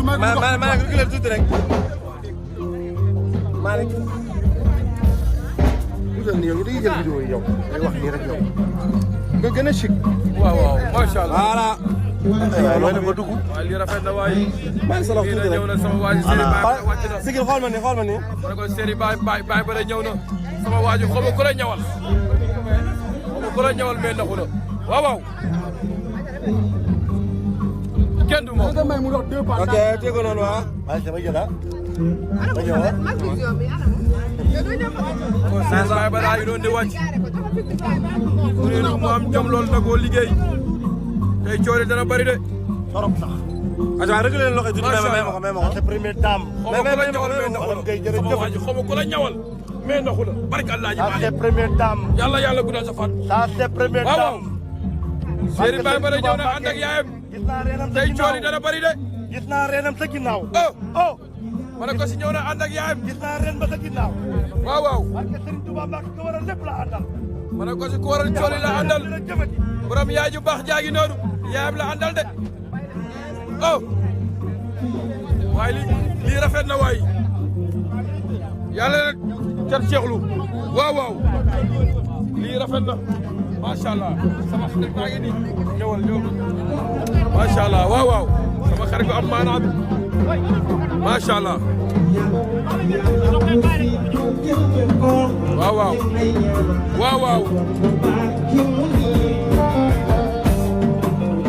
maa ngi reculer tuuti rek maa ngi. puudar ni yow dañuy jël vidéo yi yow day wax nii rek yow nga gën a chic. waaw waaw macha allah. voilà. waaw loolu nga dugg. waaw lii rafet na waaye. maa ngi solo tuuti rek ñëw na sama waa ji Serigne Baye wàcc na. sigil xool ma nii xool ma nii. ma ne ko Serigne Baye ba ñëw na sama waa ji xaw ma ku la ñëwal. xaw ma ku la ñëwal mais naxu na waaw waaw. kenn du moom. ok tegu noonu waa. waaye sama jëla. ma ñëw ah. Serigne Baye ba daa ngi doon di wàcc. kuréel mu am jom loolu nag koo liggéey. tey coori dana bari de. torop sax. waaw rek leen loxo tuuti may ma ko. c'est première dame. xaw ma ku la ñawal mais naxu la sama waa ji xaw ma ku la ñawal mais naxu la barke Allah ji maa c'est première dame. yàlla guddal sa fan. ça c'est première waaw dame. waaw. Serigne Baye ba ñëw na ànd ak yaayam. gis naa reenam sa tey ginnaaw coori dana bari de. gis naa reenam sa ginnaaw. oh. ma ne ko si ñëw na ànd ak yaayam. gis naa reen ba sa ginnaaw. waaw waaw. parce que Serigne Touba Mbacke ko waral lépp la àndal. ma ne ko si ku waral coori la àndal. borom yaay ju baax jaagi noonu. yaayam la àndal de. oh. waaye lii rafet na waay. yàlla na cat ceexlu. waaw waaw. lii rafet na. macha allah sama xarit baa ngi nii. ñëwal. macha allah waaw waaw. sama xarit bu am maanaam. macha allah. waaw waaw. waaw waaw.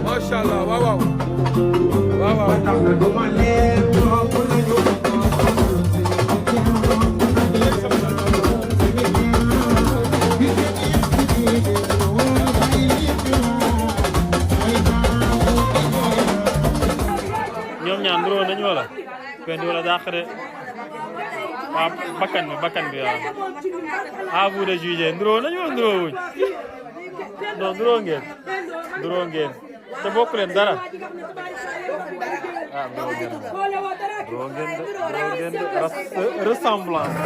macha allah waaw waaw. waaw waaw. ñoom ñaar nduroo nañu wala kenn du wala dàq de waaw bakkan bi waaw à vous de juger nduroo nañu wala nduroo wuñ non nduroo ngeen te bokk leen dara ah nduroo ngeen de ressemblance